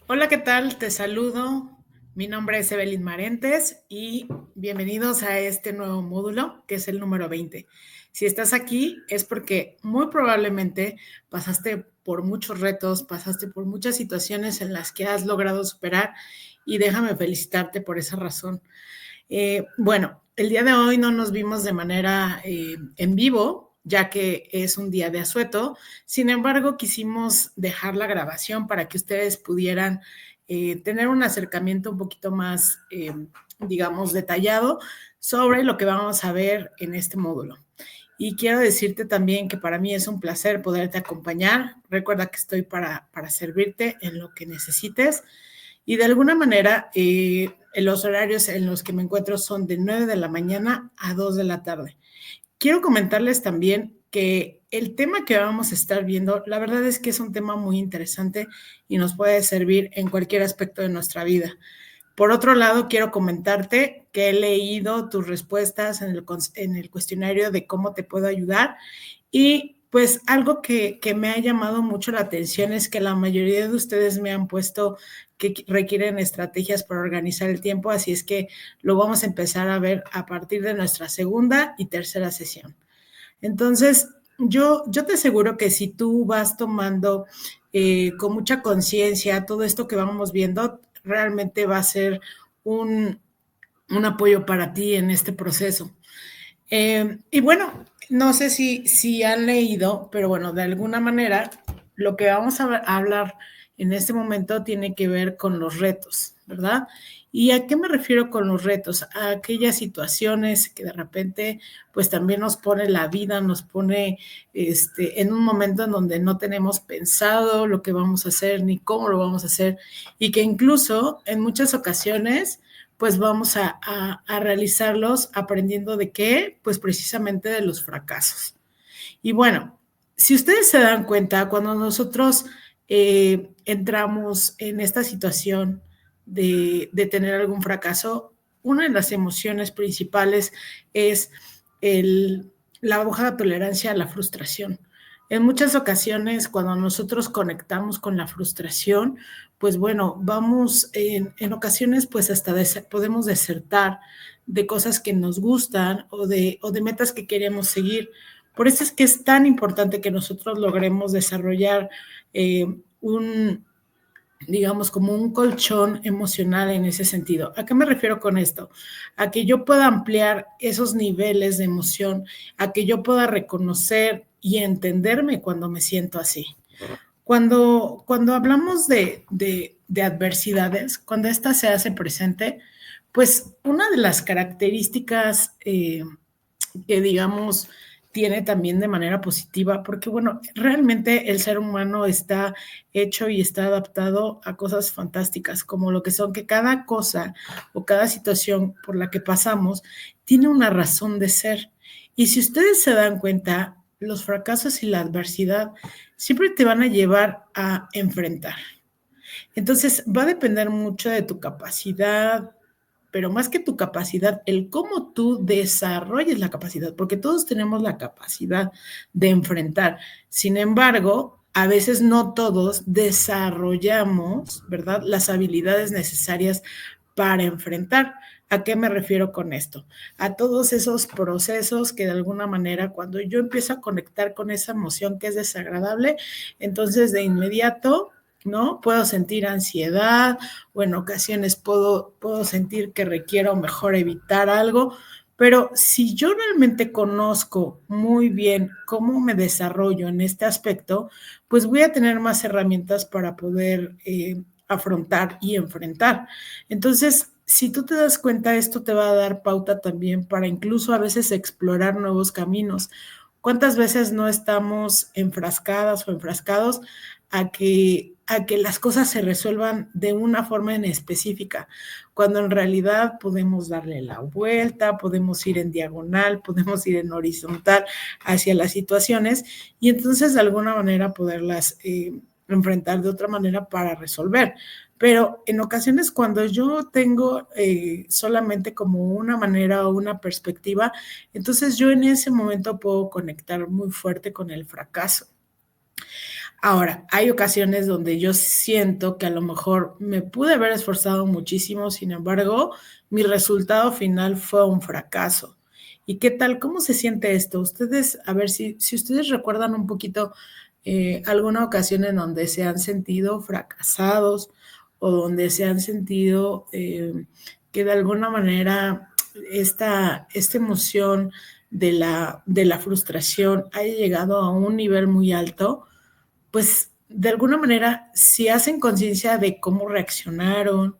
Hola, ¿qué tal? Te saludo. Mi nombre es Evelyn Marentes y bienvenidos a este nuevo módulo, que es el número 20. Si estás aquí es porque muy probablemente pasaste por muchos retos, pasaste por muchas situaciones en las que has logrado superar y déjame felicitarte por esa razón. Bueno, el día de hoy no nos vimos de manera en vivo, ya que es un día de asueto. Sin embargo, quisimos dejar la grabación para que ustedes pudieran tener un acercamiento un poquito más, digamos, detallado sobre lo que vamos a ver en este módulo. Y quiero decirte también que para mí es un placer poderte acompañar. Recuerda que estoy para servirte en lo que necesites. Y de alguna manera, los horarios en los que me encuentro son de 9 de la mañana a 2 de la tarde. Quiero comentarles también que el tema que vamos a estar viendo, la verdad es que es un tema muy interesante y nos puede servir en cualquier aspecto de nuestra vida. Por otro lado, quiero comentarte que he leído tus respuestas en el cuestionario de cómo te puedo ayudar y pues algo que me ha llamado mucho la atención es que la mayoría de ustedes me han puesto que requieren estrategias para organizar el tiempo, así es que lo vamos a empezar a ver a partir de nuestra segunda y tercera sesión. Entonces, yo te aseguro que si tú vas tomando con mucha conciencia todo esto que vamos viendo, realmente va a ser un, un apoyo para ti en este proceso. Y bueno, no sé si han leído, pero bueno, de alguna manera lo que vamos a hablar en este momento tiene que ver con los retos, ¿verdad? ¿Y a qué me refiero con los retos? A aquellas situaciones que de repente pues también nos pone la vida, nos pone en un momento en donde no tenemos pensado lo que vamos a hacer ni cómo lo vamos a hacer y que incluso en muchas ocasiones pues vamos a realizarlos aprendiendo de qué, pues precisamente de los fracasos. Y bueno, si ustedes se dan cuenta, cuando nosotros entramos en esta situación de tener algún fracaso, una de las emociones principales es la baja tolerancia a la frustración. En muchas ocasiones, cuando nosotros conectamos con la frustración, pues bueno, vamos en ocasiones, pues hasta podemos desertar de cosas que nos gustan o de metas que queremos seguir. Por eso es que es tan importante que nosotros logremos desarrollar un, digamos, como un colchón emocional en ese sentido. ¿A qué me refiero con esto? A que yo pueda ampliar esos niveles de emoción, a que yo pueda reconocer y entenderme cuando me siento así. Cuando hablamos de adversidades, cuando esta se hace presente, pues una de las características que digamos tiene también de manera positiva, porque bueno, realmente el ser humano está hecho y está adaptado a cosas fantásticas, como lo que son que cada cosa o cada situación por la que pasamos tiene una razón de ser. Y si ustedes se dan cuenta, los fracasos y la adversidad siempre te van a llevar a enfrentar. Entonces, va a depender mucho de tu capacidad, pero más que tu capacidad, el cómo tú desarrolles la capacidad, porque todos tenemos la capacidad de enfrentar. Sin embargo, a veces no todos desarrollamos, ¿verdad?, las habilidades necesarias para enfrentar. ¿A qué me refiero con esto? A todos esos procesos que de alguna manera cuando yo empiezo a conectar con esa emoción que es desagradable, entonces de inmediato, ¿no? Puedo sentir ansiedad o en ocasiones puedo sentir que requiero mejor evitar algo, pero si yo realmente conozco muy bien cómo me desarrollo en este aspecto, pues voy a tener más herramientas para poder afrontar y enfrentar. Entonces, si tú te das cuenta, esto te va a dar pauta también para incluso a veces explorar nuevos caminos. ¿Cuántas veces no estamos enfrascadas o enfrascados a que las cosas se resuelvan de una forma en específica, cuando en realidad podemos darle la vuelta, podemos ir en diagonal, podemos ir en horizontal hacia las situaciones y entonces de alguna manera poderlas enfrentar de otra manera para resolver? Pero en ocasiones cuando yo tengo solamente como una manera o una perspectiva, entonces yo en ese momento puedo conectar muy fuerte con el fracaso. Ahora, hay ocasiones donde yo siento que a lo mejor me pude haber esforzado muchísimo, sin embargo, mi resultado final fue un fracaso. ¿Y qué tal? ¿Cómo se siente esto? Ustedes, a ver si ustedes recuerdan un poquito alguna ocasión en donde se han sentido fracasados o donde se han sentido que de alguna manera esta emoción de la frustración haya llegado a un nivel muy alto, pues de alguna manera, si hacen conciencia de cómo reaccionaron,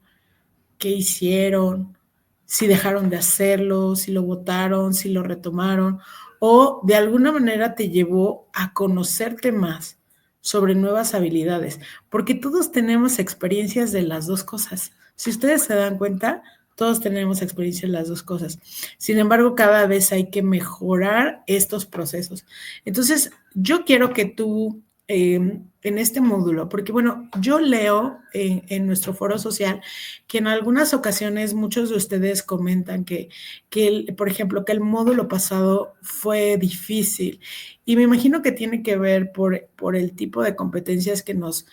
qué hicieron, si dejaron de hacerlo, si lo votaron, si lo retomaron, o de alguna manera te llevó a conocerte más sobre nuevas habilidades, porque todos tenemos experiencias de las dos cosas. Si ustedes se dan cuenta, todos tenemos experiencia en las dos cosas. Sin embargo, cada vez hay que mejorar estos procesos. Entonces, yo quiero que tú en este módulo, porque bueno, yo leo en nuestro foro social que en algunas ocasiones muchos de ustedes comentan por ejemplo, que el módulo pasado fue difícil. Y me imagino que tiene que ver por el tipo de competencias que nos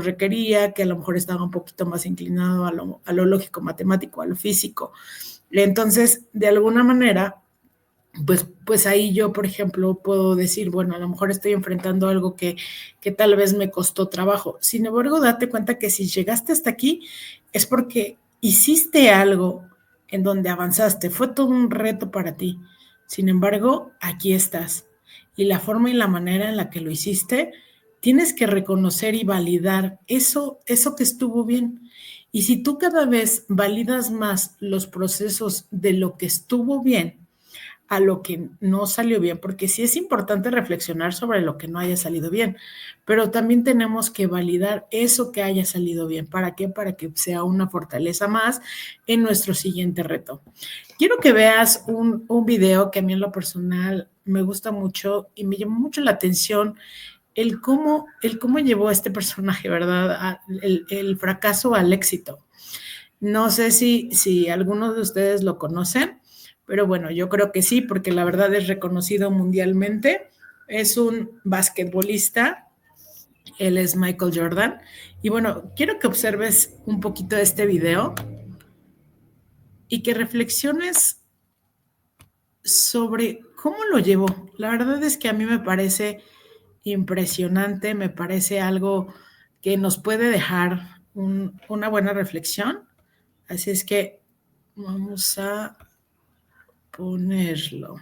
requería, que a lo mejor estaba un poquito más inclinado a lo lógico, matemático, a lo físico. Entonces, de alguna manera, pues ahí yo, por ejemplo, puedo decir, bueno, a lo mejor estoy enfrentando algo que tal vez me costó trabajo. Sin embargo, date cuenta que si llegaste hasta aquí es porque hiciste algo en donde avanzaste, fue todo un reto para ti. Sin embargo, aquí estás. Y la forma y la manera en la que lo hiciste, tienes que reconocer y validar eso que estuvo bien. Y si tú cada vez validas más los procesos de lo que estuvo bien, a lo que no salió bien, porque sí es importante reflexionar sobre lo que no haya salido bien, pero también tenemos que validar eso que haya salido bien. ¿Para qué? Para que sea una fortaleza más en nuestro siguiente reto. Quiero que veas un video que a mí en lo personal me gusta mucho y me llamó mucho la atención el cómo llevó a este personaje, ¿verdad? El fracaso al éxito. No sé si algunos de ustedes lo conocen, pero bueno, yo creo que sí, porque la verdad es reconocido mundialmente. Es un basquetbolista, él es Michael Jordan. Y bueno, quiero que observes un poquito este video y que reflexiones sobre cómo lo llevó. La verdad es que a mí me parece impresionante, me parece algo que nos puede dejar una buena reflexión. Así es que vamos a ponerlo.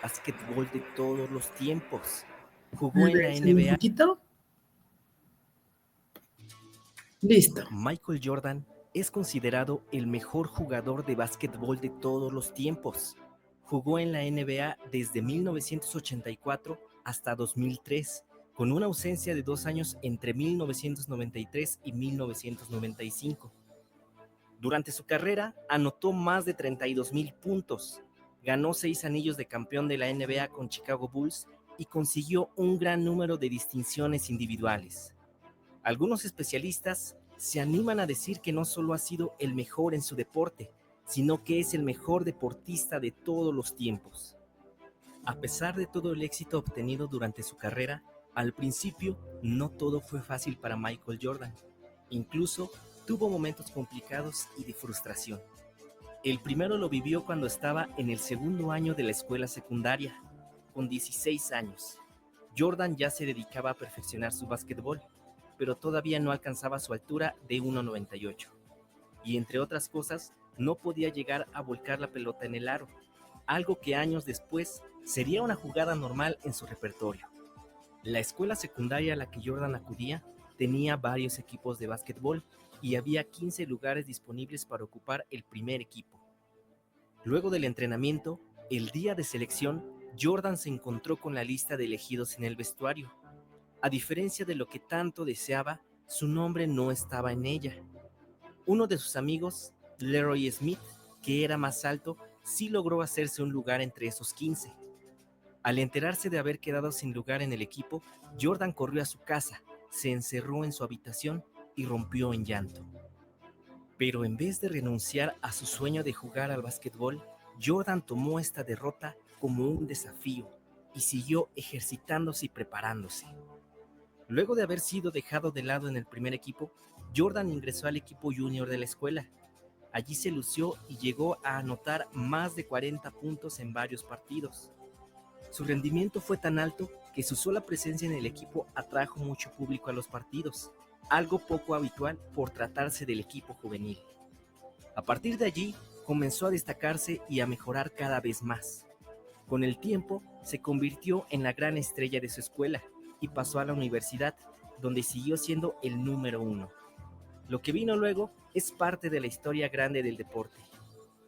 Básquetbol de todos los tiempos. A Jugó en ver, la sale un NBA. poquito. Listo. Michael Jordan es considerado el mejor jugador de básquetbol de todos los tiempos. Jugó en la NBA desde 1984 hasta 2003, con una ausencia de 2 años entre 1993 y 1995. Durante su carrera anotó más de 32,000 puntos, ganó 6 anillos de campeón de la NBA con Chicago Bulls y consiguió un gran número de distinciones individuales. Algunos especialistas se animan a decir que no solo ha sido el mejor en su deporte, sino que es el mejor deportista de todos los tiempos. A pesar de todo el éxito obtenido durante su carrera, al principio no todo fue fácil para Michael Jordan. Incluso tuvo momentos complicados y de frustración. El primero lo vivió cuando estaba en el segundo año de la escuela secundaria, con 16 años. Jordan ya se dedicaba a perfeccionar su básquetbol, pero todavía no alcanzaba su altura de 1,98. Y entre otras cosas, no podía llegar a volcar la pelota en el aro, algo que años después sería una jugada normal en su repertorio. La escuela secundaria a la que Jordan acudía tenía varios equipos de básquetbol y había 15 lugares disponibles para ocupar el primer equipo. Luego del entrenamiento, el día de selección, Jordan se encontró con la lista de elegidos en el vestuario. A diferencia de lo que tanto deseaba, su nombre no estaba en ella. Uno de sus amigos, Leroy Smith, que era más alto, sí logró hacerse un lugar entre esos 15. Al enterarse de haber quedado sin lugar en el equipo, Jordan corrió a su casa, se encerró en su habitación y rompió en llanto. Pero en vez de renunciar a su sueño de jugar al básquetbol, Jordan tomó esta derrota como un desafío y siguió ejercitándose y preparándose. Luego de haber sido dejado de lado en el primer equipo, Jordan ingresó al equipo junior de la escuela. Allí se lució y llegó a anotar más de 40 puntos en varios partidos. Su rendimiento fue tan alto que su sola presencia en el equipo atrajo mucho público a los partidos, algo poco habitual por tratarse del equipo juvenil. A partir de allí, comenzó a destacarse y a mejorar cada vez más. Con el tiempo, se convirtió en la gran estrella de su escuela y pasó a la universidad, donde siguió siendo el número 1. Lo que vino luego es parte de la historia grande del deporte.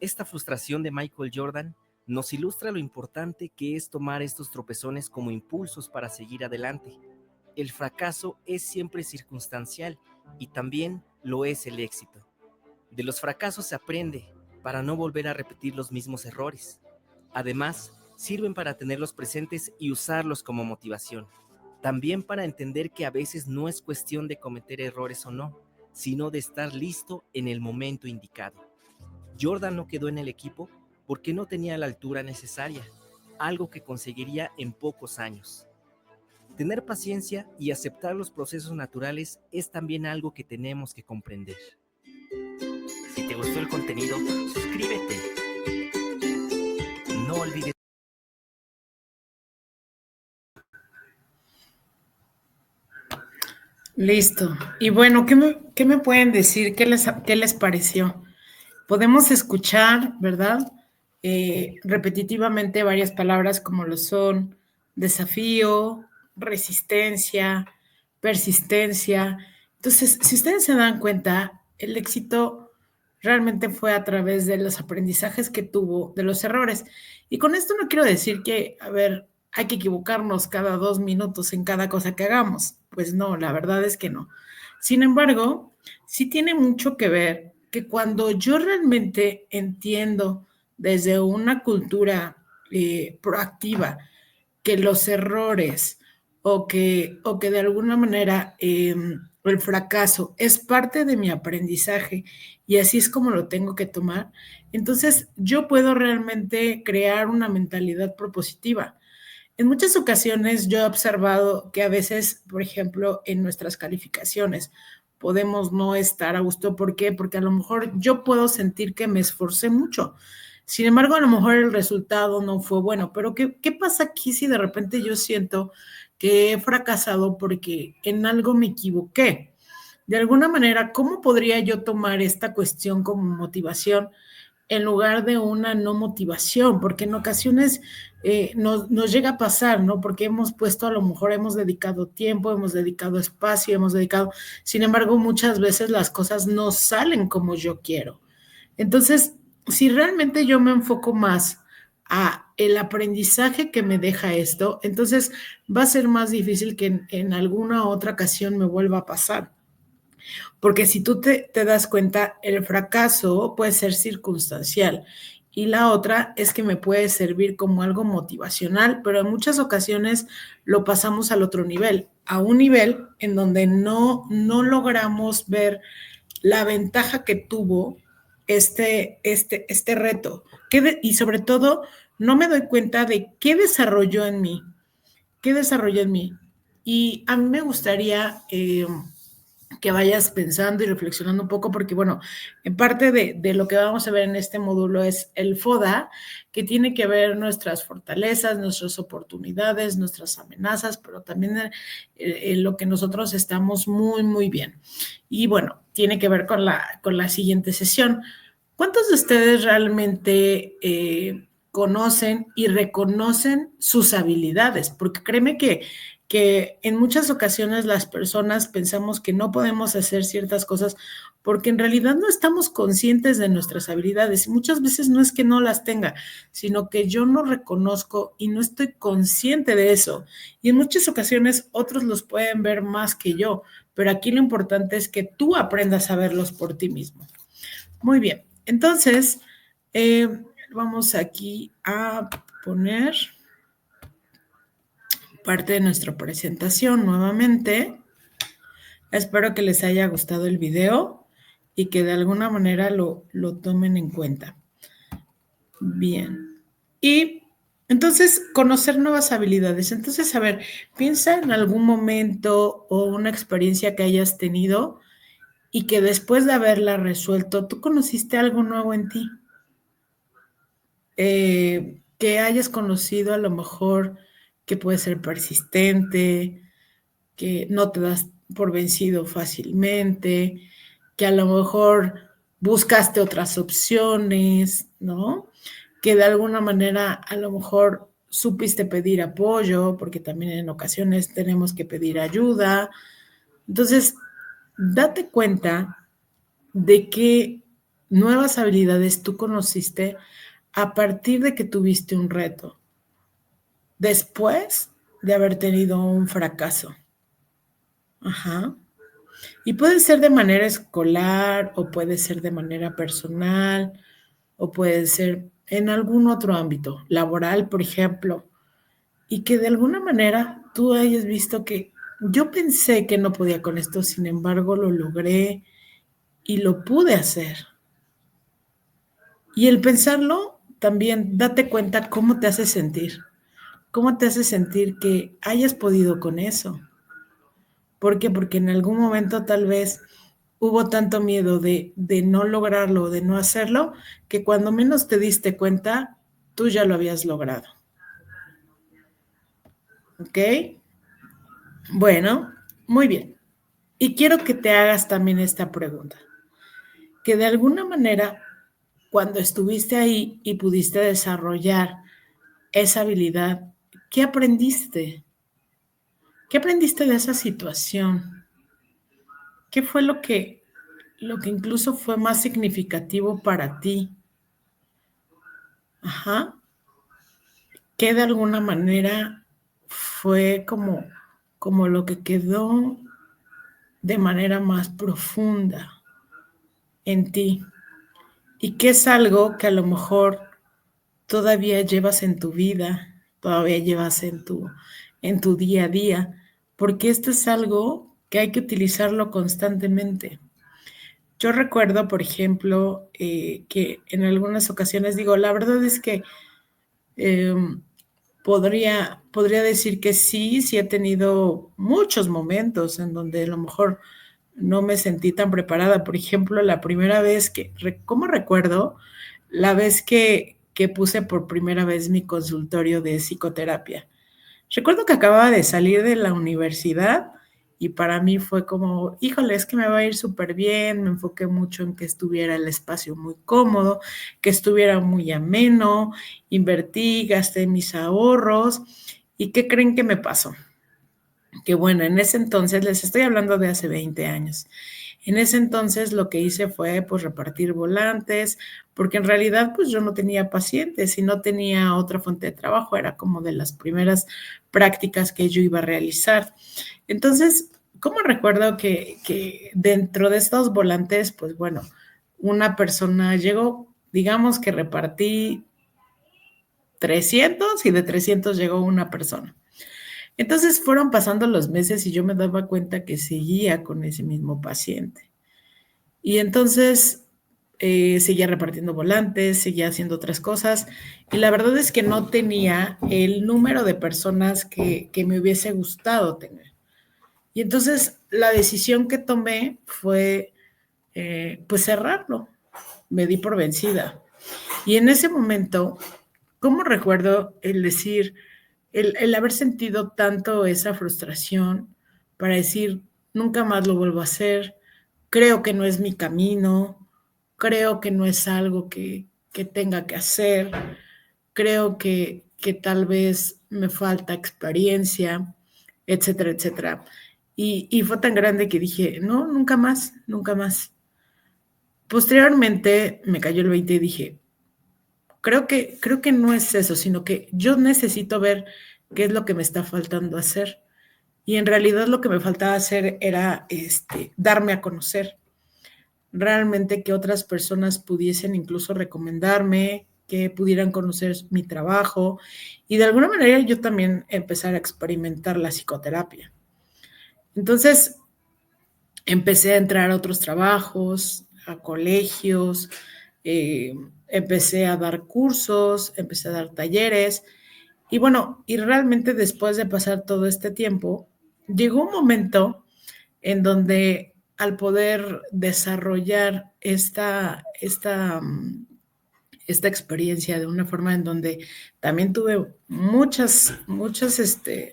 Esta frustración de Michael Jordan nos ilustra lo importante que es tomar estos tropezones como impulsos para seguir adelante. El fracaso es siempre circunstancial y también lo es el éxito. De los fracasos se aprende para no volver a repetir los mismos errores. Además, sirven para tenerlos presentes y usarlos como motivación. También para entender que a veces no es cuestión de cometer errores o no, sino de estar listo en el momento indicado. Jordan no quedó en el equipo porque no tenía la altura necesaria, algo que conseguiría en pocos años. Tener paciencia y aceptar los procesos naturales es también algo que tenemos que comprender. Si te gustó el contenido, suscríbete. No olvides. Listo. Y bueno, ¿qué me pueden decir? ¿Qué les pareció? Podemos escuchar, ¿verdad? Repetitivamente varias palabras como lo son desafío, resistencia, persistencia. Entonces, si ustedes se dan cuenta, el éxito realmente fue a través de los aprendizajes que tuvo, de los errores. Y con esto no quiero decir que, a ver, hay que equivocarnos cada 2 minutos en cada cosa que hagamos. Pues no, la verdad es que no. Sin embargo, sí tiene mucho que ver que cuando yo realmente entiendo desde una cultura proactiva que los errores o que de alguna manera el fracaso es parte de mi aprendizaje y así es como lo tengo que tomar, entonces yo puedo realmente crear una mentalidad propositiva. En muchas ocasiones yo he observado que a veces, por ejemplo, en nuestras calificaciones podemos no estar a gusto. ¿Por qué? Porque a lo mejor yo puedo sentir que me esforcé mucho. Sin embargo, a lo mejor el resultado no fue bueno. Pero ¿qué pasa aquí si de repente yo siento que he fracasado porque en algo me equivoqué? De alguna manera, ¿cómo podría yo tomar esta cuestión como motivación en lugar de una no motivación? Porque en ocasiones nos llega a pasar, ¿no? Porque hemos puesto, a lo mejor hemos dedicado tiempo, hemos dedicado espacio, sin embargo, muchas veces las cosas no salen como yo quiero. Entonces, si realmente yo me enfoco más a el aprendizaje que me deja esto, entonces va a ser más difícil que en alguna otra ocasión me vuelva a pasar. Porque si tú te das cuenta, el fracaso puede ser circunstancial y la otra es que me puede servir como algo motivacional, pero en muchas ocasiones lo pasamos al otro nivel, a un nivel en donde no logramos ver la ventaja que tuvo este reto. Y sobre todo, no me doy cuenta de qué desarrolló en mí. Y a mí me gustaría que vayas pensando y reflexionando un poco, porque bueno, en parte de lo que vamos a ver en este módulo es el FODA, que tiene que ver nuestras fortalezas, nuestras oportunidades, nuestras amenazas, pero también en lo que nosotros estamos muy, muy bien. Y bueno, tiene que ver con la siguiente sesión. ¿Cuántos de ustedes realmente conocen y reconocen sus habilidades? Porque créeme que en muchas ocasiones las personas pensamos que no podemos hacer ciertas cosas porque en realidad no estamos conscientes de nuestras habilidades. Y muchas veces no es que no las tenga, sino que yo no reconozco y no estoy consciente de eso. Y en muchas ocasiones otros los pueden ver más que yo, pero aquí lo importante es que tú aprendas a verlos por ti mismo. Muy bien, entonces vamos aquí a poner parte de nuestra presentación nuevamente. Espero que les haya gustado el video y que de alguna manera lo tomen en cuenta. Bien. Y entonces, conocer nuevas habilidades. Entonces, a ver, piensa en algún momento o una experiencia que hayas tenido y que después de haberla resuelto, tú conociste algo nuevo en ti. Que hayas conocido a lo mejor que puede ser persistente, que no te das por vencido fácilmente, que a lo mejor buscaste otras opciones, ¿no? Que de alguna manera a lo mejor supiste pedir apoyo, porque también en ocasiones tenemos que pedir ayuda. Entonces, date cuenta de qué nuevas habilidades tú conociste a partir de que tuviste un reto, después de haber tenido un fracaso. Ajá. Y puede ser de manera escolar o puede ser de manera personal o puede ser en algún otro ámbito, laboral, por ejemplo, y que de alguna manera tú hayas visto que yo pensé que no podía con esto, sin embargo lo logré y lo pude hacer. Y el pensarlo, también date cuenta cómo te hace sentir, cómo te hace sentir que hayas podido con eso. ¿Por qué? Porque en algún momento tal vez hubo tanto miedo de no lograrlo, de no hacerlo, que cuando menos te diste cuenta, tú ya lo habías logrado. ¿Ok? Bueno, muy bien. Y quiero que te hagas también esta pregunta, que de alguna manera, cuando estuviste ahí y pudiste desarrollar esa habilidad, ¿qué aprendiste? ¿Qué aprendiste de esa situación? ¿Qué fue lo que incluso fue más significativo para ti? Ajá, que de alguna manera fue como lo que quedó de manera más profunda en ti y que es algo que a lo mejor todavía llevas en tu vida, todavía llevas en tu día a día, porque esto es algo que hay que utilizarlo constantemente. Yo recuerdo, por ejemplo, que en algunas ocasiones digo, la verdad es que em, podría decir que sí, sí he tenido muchos momentos en donde a lo mejor no me sentí tan preparada. Por ejemplo, la primera vez ¿cómo recuerdo? La vez que puse por primera vez mi consultorio de psicoterapia. Recuerdo que acababa de salir de la universidad y para mí fue como, híjole, es que me va a ir súper bien. Me enfoqué mucho en que estuviera el espacio muy cómodo, que estuviera muy ameno, invertí, gasté mis ahorros. ¿Y qué creen que me pasó? Que bueno, en ese entonces, les estoy hablando de hace 20 años. En ese entonces lo que hice fue pues repartir volantes, porque en realidad pues yo no tenía pacientes y no tenía otra fuente de trabajo, era como de las primeras prácticas que yo iba a realizar. Entonces, ¿cómo recuerdo que dentro de estos volantes, pues bueno, una persona llegó, digamos que repartí 300 y de 300 llegó una persona. Entonces fueron pasando los meses y yo me daba cuenta que seguía con ese mismo paciente. Y entonces seguía repartiendo volantes, seguía haciendo otras cosas y la verdad es que no tenía el número de personas que me hubiese gustado tener. Y entonces la decisión que tomé fue pues cerrarlo. Me di por vencida. Y en ese momento, ¿cómo recuerdo el decir, el haber sentido tanto esa frustración para decir, nunca más lo vuelvo a hacer, creo que no es mi camino, creo que no es algo que tenga que hacer, creo que tal vez me falta experiencia, etcétera, etcétera. Y fue tan grande que dije, no, nunca más, nunca más. Posteriormente me cayó el 20 y dije, creo que no es eso, sino que yo necesito ver qué es lo que me está faltando hacer. Y en realidad lo que me faltaba hacer era darme a conocer. Realmente que otras personas pudiesen incluso recomendarme, que pudieran conocer mi trabajo y de alguna manera yo también empezar a experimentar la psicoterapia. Entonces empecé a entrar a otros trabajos, a colegios, empecé a dar cursos, empecé a dar talleres y bueno, y realmente después de pasar todo este tiempo, llegó un momento en donde al poder desarrollar esta experiencia de una forma en donde también tuve muchos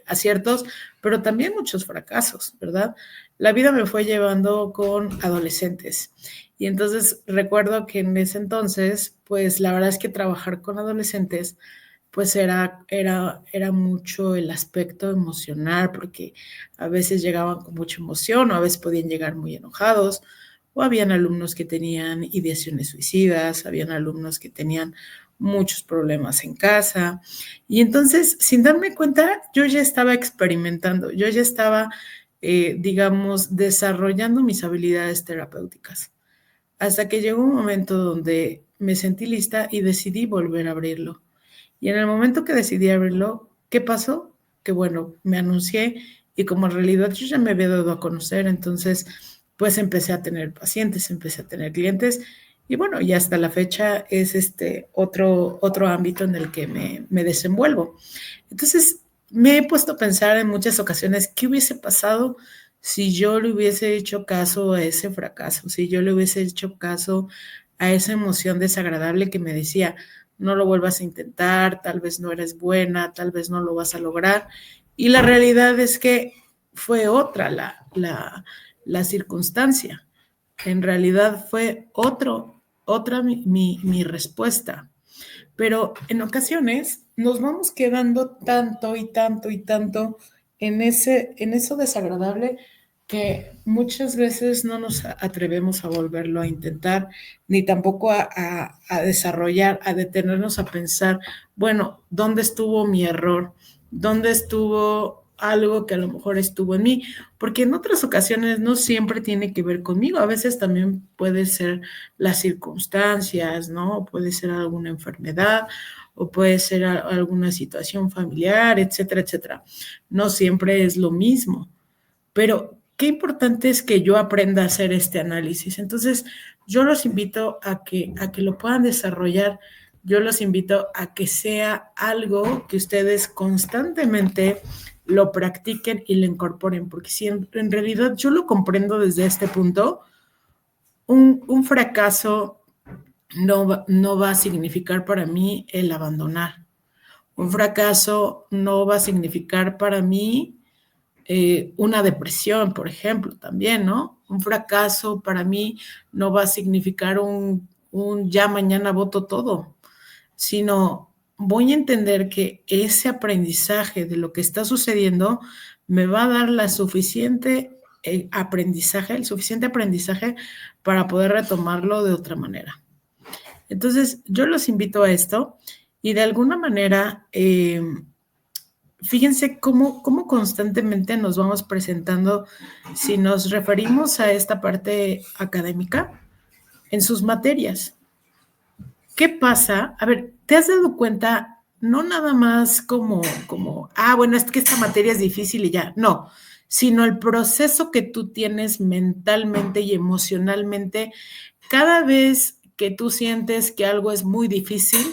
aciertos, pero también muchos fracasos, ¿verdad? La vida me fue llevando con adolescentes. Y entonces recuerdo que en ese entonces, pues la verdad es que trabajar con adolescentes, pues era mucho el aspecto emocional, porque a veces llegaban con mucha emoción o a veces podían llegar muy enojados o habían alumnos que tenían ideaciones suicidas, habían alumnos que tenían muchos problemas en casa. Y entonces, sin darme cuenta, yo ya estaba experimentando, yo ya estaba, digamos, desarrollando mis habilidades terapéuticas. Hasta que llegó un momento donde me sentí lista y decidí volver a abrirlo. Y en el momento que decidí abrirlo, ¿qué pasó? Que bueno, me anuncié y como en realidad yo ya me había dado a conocer, entonces pues empecé a tener pacientes, empecé a tener clientes y bueno, y hasta la fecha es otro ámbito en el que me desenvuelvo. Entonces me he puesto a pensar en muchas ocasiones qué hubiese pasado si yo le hubiese hecho caso a ese fracaso, si yo le hubiese hecho caso a esa emoción desagradable que me decía, no lo vuelvas a intentar, tal vez no eres buena, tal vez no lo vas a lograr. Y la realidad es que fue otra la circunstancia. En realidad fue otra mi respuesta. Pero en ocasiones nos vamos quedando tanto y tanto y tanto en eso desagradable que muchas veces no nos atrevemos a volverlo a intentar, ni tampoco a desarrollar, a detenernos a pensar, bueno, ¿dónde estuvo mi error? ¿Dónde estuvo algo que a lo mejor estuvo en mí? Porque en otras ocasiones no siempre tiene que ver conmigo, a veces también puede ser las circunstancias, ¿no? Puede ser alguna enfermedad o puede ser alguna situación familiar, etcétera, etcétera. No siempre es lo mismo, pero qué importante es que yo aprenda a hacer este análisis. Entonces, yo los invito a que lo puedan desarrollar. Yo los invito a que sea algo que ustedes constantemente lo practiquen y lo incorporen, porque si en realidad yo lo comprendo desde este punto, un fracaso no va a significar para mí el abandonar. Un fracaso no va a significar para mí una depresión, por ejemplo, también, ¿no? Un fracaso para mí no va a significar un ya mañana voto todo, sino voy a entender que ese aprendizaje de lo que está sucediendo me va a dar la suficiente aprendizaje, el suficiente aprendizaje para poder retomarlo de otra manera. Entonces, yo los invito a esto y de alguna manera, fíjense cómo constantemente nos vamos presentando si nos referimos a esta parte académica en sus materias. ¿Qué pasa? A ver, ¿te has dado cuenta? No nada más bueno, es que esta materia es difícil y ya, no, sino el proceso que tú tienes mentalmente y emocionalmente cada vez que tú sientes que algo es muy difícil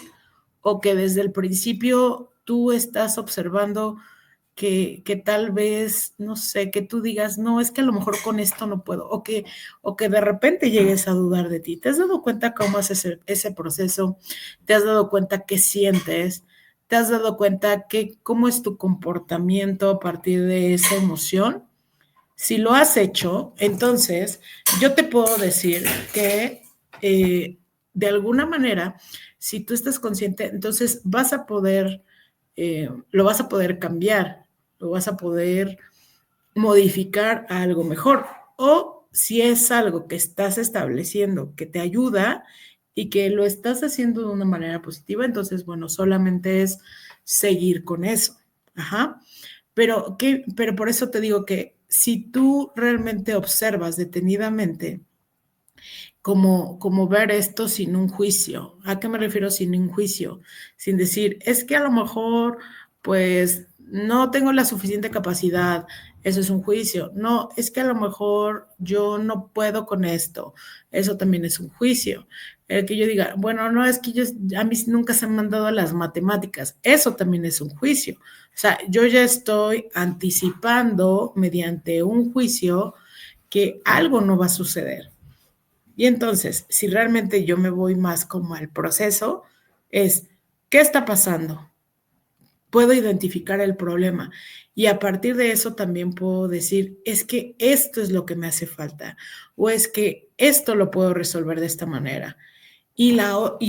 o que desde el principio tú estás observando que tal vez, no sé, que tú digas, no, es que a lo mejor con esto no puedo, o que de repente llegues a dudar de ti. ¿Te has dado cuenta cómo es ese proceso? ¿Te has dado cuenta qué sientes? ¿Te has dado cuenta cómo es tu comportamiento a partir de esa emoción? Si lo has hecho, entonces yo te puedo decir que de alguna manera, si tú estás consciente, entonces lo vas a poder cambiar, lo vas a poder modificar a algo mejor. O si es algo que estás estableciendo que te ayuda y que lo estás haciendo de una manera positiva, entonces, bueno, solamente es seguir con eso. Ajá. Pero por eso te digo que si tú realmente observas detenidamente como ver esto sin un juicio. ¿A qué me refiero sin un juicio? Sin decir, es que a lo mejor, pues, no tengo la suficiente capacidad, eso es un juicio. No, es que a lo mejor yo no puedo con esto, eso también es un juicio. el que yo diga, bueno, no, es que a mí nunca se me han dado las matemáticas. Eso también es un juicio. O sea, yo ya estoy anticipando mediante un juicio que algo no va a suceder. Y entonces, si realmente yo me voy más como al proceso, es, ¿qué está pasando? Puedo identificar el problema y a partir de eso también puedo decir, es que esto es lo que me hace falta o es que esto lo puedo resolver de esta manera. Y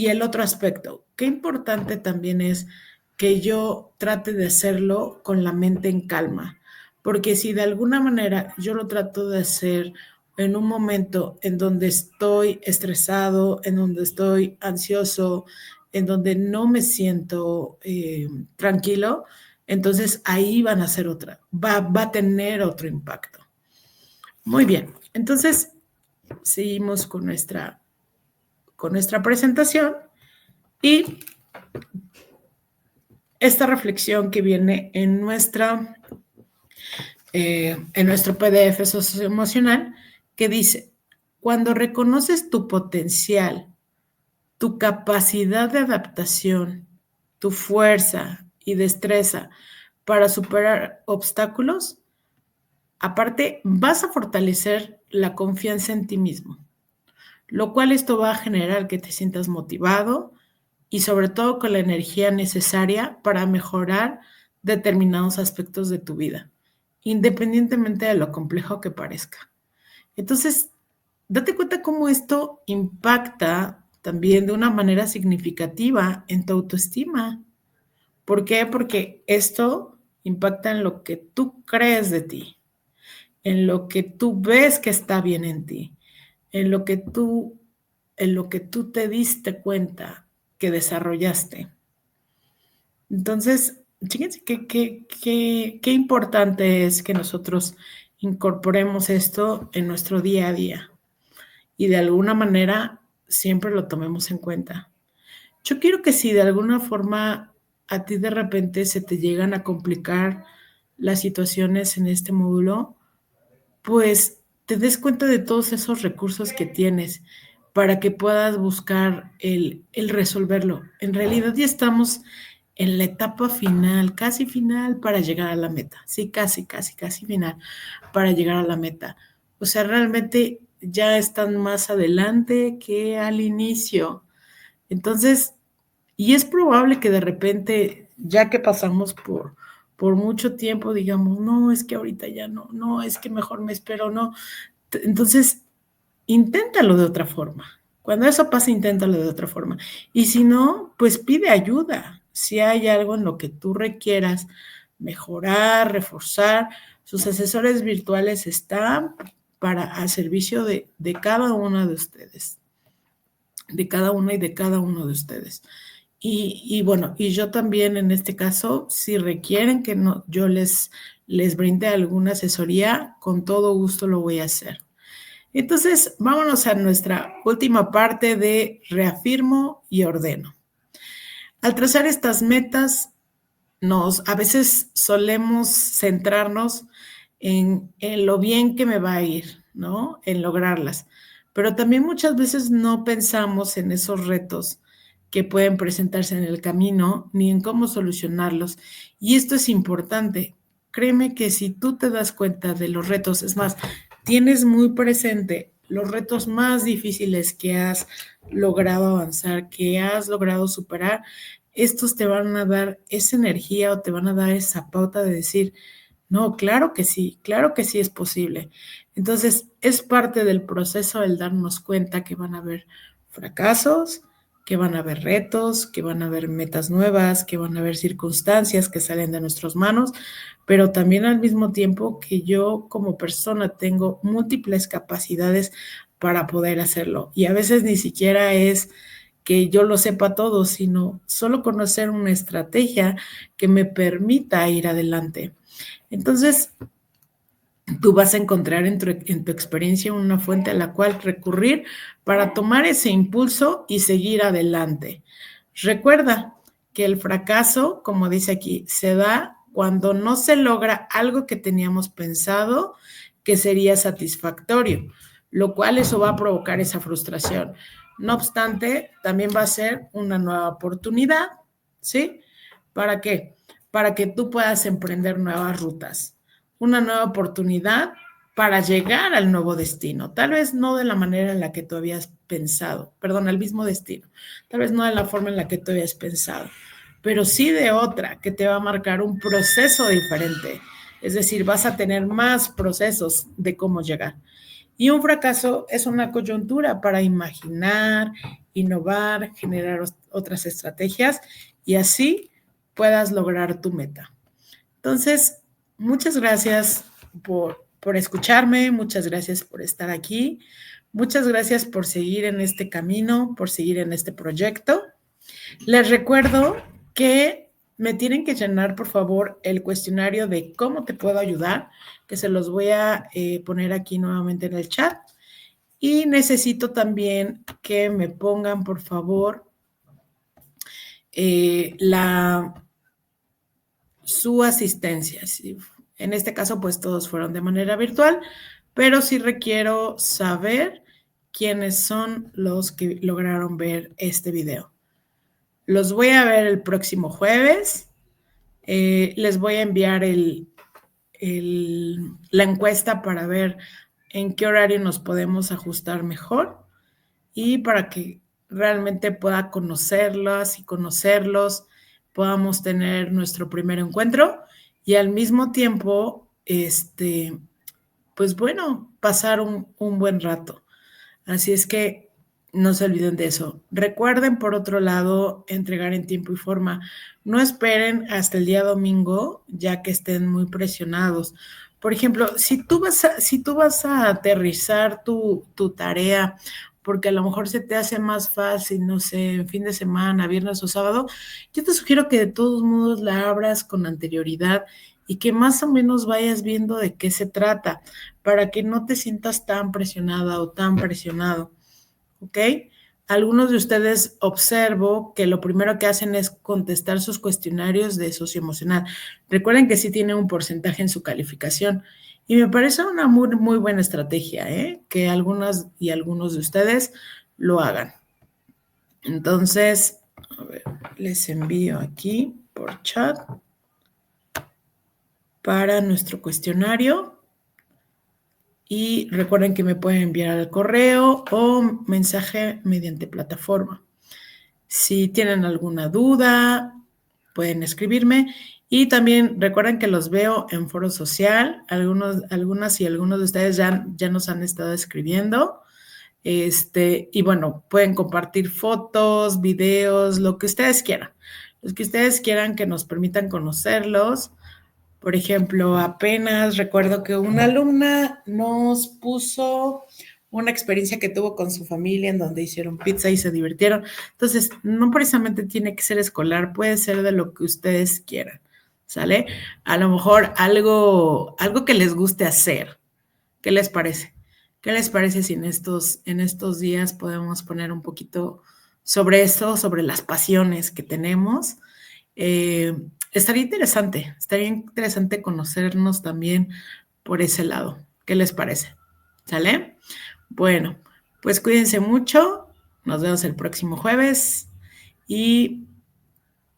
el otro aspecto, qué importante también es que yo trate de hacerlo con la mente en calma, porque si de alguna manera yo lo trato de hacer en un momento en donde estoy estresado, en donde estoy ansioso, en donde no me siento tranquilo, entonces ahí van a ser va a tener otro impacto. Muy bien, entonces seguimos con nuestra presentación y esta reflexión que viene en nuestro PDF socioemocional, que dice, cuando reconoces tu potencial, tu capacidad de adaptación, tu fuerza y destreza para superar obstáculos, aparte vas a fortalecer la confianza en ti mismo, lo cual esto va a generar que te sientas motivado y sobre todo con la energía necesaria para mejorar determinados aspectos de tu vida, independientemente de lo complejo que parezca. Entonces, date cuenta cómo esto impacta también de una manera significativa en tu autoestima. ¿Por qué? Porque esto impacta en lo que tú crees de ti, en lo que tú ves que está bien en ti, en lo que tú te diste cuenta que desarrollaste. Entonces, fíjense qué importante es que nosotros incorporemos esto en nuestro día a día y de alguna manera siempre lo tomemos en cuenta. Yo quiero que si de alguna forma a ti de repente se te llegan a complicar las situaciones en este módulo, pues te des cuenta de todos esos recursos que tienes para que puedas buscar el resolverlo. En realidad ya estamos en la etapa final, casi final para llegar a la meta. Sí, casi final para llegar a la meta. O sea, realmente ya están más adelante que al inicio. Entonces, y es probable que de repente, ya que pasamos por mucho tiempo, digamos, no, es que ahorita ya no, no, es que mejor me espero, no. Entonces, inténtalo de otra forma. Cuando eso pase, inténtalo de otra forma. Y si no, pues pide ayuda. Si hay algo en lo que tú requieras mejorar, reforzar, sus asesores virtuales están al servicio de cada una de ustedes, de cada una y de cada uno de ustedes. Y bueno, y yo también en este caso, si requieren que no, yo les brinde alguna asesoría, con todo gusto lo voy a hacer. Entonces, vámonos a nuestra última parte de reafirmo y ordeno. Al trazar estas metas, a veces solemos centrarnos en lo bien que me va a ir, ¿no? En lograrlas. Pero también muchas veces no pensamos en esos retos que pueden presentarse en el camino, ni en cómo solucionarlos. Y esto es importante. Créeme que si tú te das cuenta de los retos, es más, tienes muy presente los retos más difíciles que has logrado avanzar, que has logrado superar, estos te van a dar esa energía o te van a dar esa pauta de decir, no, claro que sí es posible. Entonces, es parte del proceso el darnos cuenta que van a haber fracasos, que van a haber retos, que van a haber metas nuevas, que van a haber circunstancias que salen de nuestras manos, pero también al mismo tiempo que yo como persona tengo múltiples capacidades para poder hacerlo. Y a veces ni siquiera es que yo lo sepa todo, sino solo conocer una estrategia que me permita ir adelante. Entonces, tú vas a encontrar en tu experiencia una fuente a la cual recurrir para tomar ese impulso y seguir adelante. Recuerda que el fracaso, como dice aquí, se da cuando no se logra algo que teníamos pensado que sería satisfactorio, lo cual eso va a provocar esa frustración. No obstante, también va a ser una nueva oportunidad, ¿sí? ¿Para qué? Para que tú puedas emprender nuevas rutas, una nueva oportunidad para llegar al nuevo destino, tal vez no de la manera en la que tú habías pensado, perdón, al mismo destino, tal vez no de la forma en la que tú habías pensado, pero sí de otra que te va a marcar un proceso diferente, es decir, vas a tener más procesos de cómo llegar. Y un fracaso es una coyuntura para imaginar, innovar, generar otras estrategias y así puedas lograr tu meta. Entonces, muchas gracias por escucharme, muchas gracias por estar aquí, muchas gracias por seguir en este camino, por seguir en este proyecto. Les recuerdo que me tienen que llenar, por favor, el cuestionario de cómo te puedo ayudar, que se los voy a poner aquí nuevamente en el chat. Y necesito también que me pongan, por favor, su asistencia. En este caso, pues todos fueron de manera virtual, pero sí requiero saber quiénes son los que lograron ver este video. Los voy a ver el próximo jueves. Les voy a enviar la encuesta para ver en qué horario nos podemos ajustar mejor y para que realmente pueda conocerlas y conocerlos, podamos tener nuestro primer encuentro y al mismo tiempo, pues bueno, pasar un buen rato. Así es que no se olviden de eso. Recuerden, por otro lado, entregar en tiempo y forma. No esperen hasta el día domingo, ya que estén muy presionados. Por ejemplo, si tú vas a aterrizar tu tarea, porque a lo mejor se te hace más fácil, no sé, en fin de semana, viernes o sábado, yo te sugiero que de todos modos la abras con anterioridad y que más o menos vayas viendo de qué se trata para que no te sientas tan presionada o tan presionado, ¿ok? Algunos de ustedes observo que lo primero que hacen es contestar sus cuestionarios de socioemocional. Recuerden que sí tiene un porcentaje en su calificación y me parece una muy, muy buena estrategia, ¿eh? Que algunas y algunos de ustedes lo hagan. Entonces, a ver, les envío aquí por chat para nuestro cuestionario. Y recuerden que me pueden enviar al correo o mensaje mediante plataforma. Si tienen alguna duda, pueden escribirme. Y también recuerden que los veo en Foro Social. Algunas y algunos de ustedes ya nos han estado escribiendo. Y bueno, pueden compartir fotos, videos, lo que ustedes quieran. Los que ustedes quieran que nos permitan conocerlos. Por ejemplo, apenas recuerdo que una alumna nos puso una experiencia que tuvo con su familia en donde hicieron pizza y se divirtieron. Entonces, no precisamente tiene que ser escolar, puede ser de lo que ustedes quieran, ¿sale? A lo mejor algo que les guste hacer. ¿Qué les parece? ¿Qué les parece si en estos días podemos poner un poquito sobre eso, sobre las pasiones que tenemos? Estaría interesante conocernos también por ese lado. ¿Qué les parece? ¿Sale? Bueno, pues cuídense mucho. Nos vemos el próximo jueves y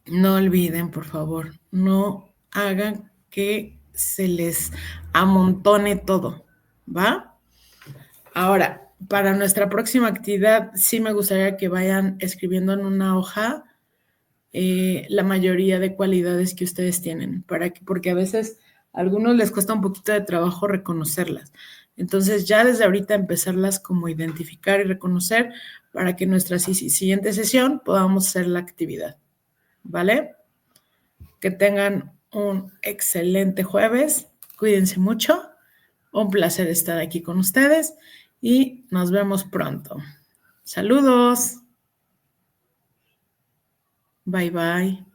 no olviden, por favor, no hagan que se les amontone todo, ¿va? Ahora, para nuestra próxima actividad, sí me gustaría que vayan escribiendo en una hoja la mayoría de cualidades que ustedes tienen, porque a veces a algunos les cuesta un poquito de trabajo reconocerlas. Entonces, ya desde ahorita empezarlas como identificar y reconocer para que en nuestra siguiente sesión podamos hacer la actividad. ¿Vale? Que tengan un excelente jueves. Cuídense mucho. Un placer estar aquí con ustedes y nos vemos pronto. Saludos. Bye bye.